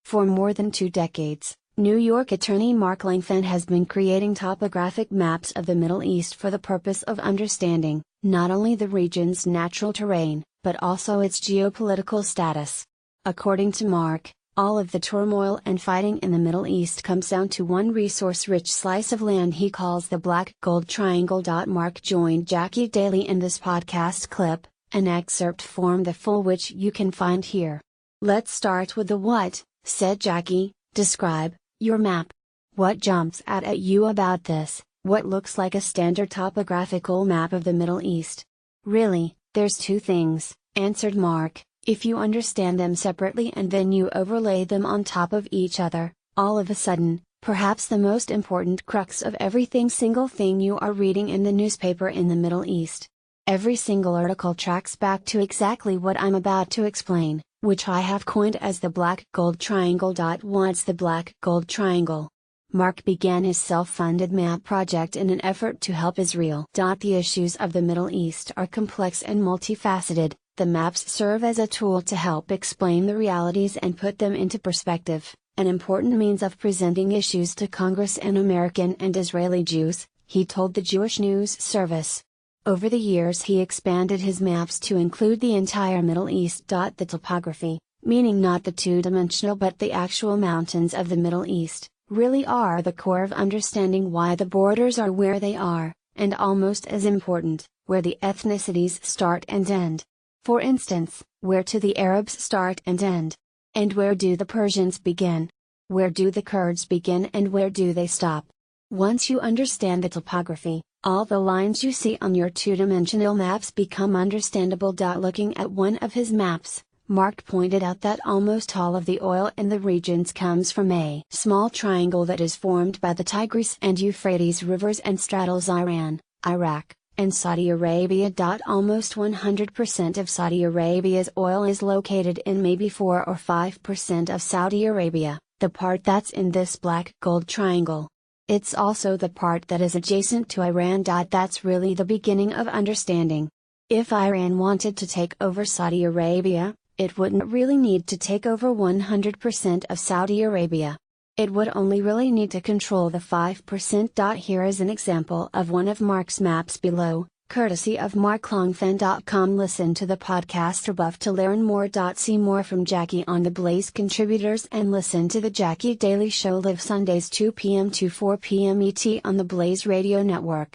For more than 2 decades, New York attorney Mark Langfand has been creating topographic maps of the Middle East for the purpose of understanding, not only the region's natural terrain, but also its geopolitical status. According to Mark, all of the turmoil and fighting in the Middle East comes down to one resource-rich slice of land he calls the Black Gold Triangle. Mark joined Jackie Daly in this podcast clip, an excerpt from the full which you can find here. "Let's start with the what," said Jackie. "Describe your map. What jumps out at you about this, what looks like a standard topographical map of the Middle East?" "Really, there's 2 things," answered Mark. "If you understand them separately and then you overlay them on top of each other, all of a sudden, perhaps the most important crux of single thing you are reading in the newspaper in the Middle East. Every single article tracks back to exactly what I'm about to explain, which I have coined as the Black Gold Triangle. What's the Black Gold Triangle?" Mark began his self-funded map project in an effort to help Israel. The issues of the Middle East are complex and multifaceted. The maps serve as a tool to help explain the realities and put them into perspective, an important means of presenting issues to Congress and American and Israeli Jews, he told the Jewish News Service. Over the years he expanded his maps to include the entire Middle East. The topography, meaning not the 2-dimensional but the actual mountains of the Middle East, really are the core of understanding why the borders are where they are, and almost as important, where the ethnicities start and end. For instance, where do the Arabs start and end? And where do the Persians begin? Where do the Kurds begin and where do they stop? Once you understand the topography, all the lines you see on your 2-dimensional maps become understandable. Looking at one of his maps, Mark pointed out that almost all of the oil in the regions comes from a small triangle that is formed by the Tigris and Euphrates rivers and straddles Iran, Iraq, and Saudi Arabia. Almost 100% of Saudi Arabia's oil is located in maybe 4 or 5% of Saudi Arabia, the part that's in this Black Gold Triangle. It's also the part that is adjacent to Iran. That's really the beginning of understanding. If Iran wanted to take over Saudi Arabia, it wouldn't really need to take over 100% of Saudi Arabia. It would only really need to control the 5%. Here is an example of one of Mark's maps below, courtesy of marklangfand.com. Listen to the podcast above to learn more. See more from Jackie on the Blaze contributors and listen to the Jackie Daily Show live Sundays 2 p.m. to 4 p.m. ET on the Blaze Radio Network.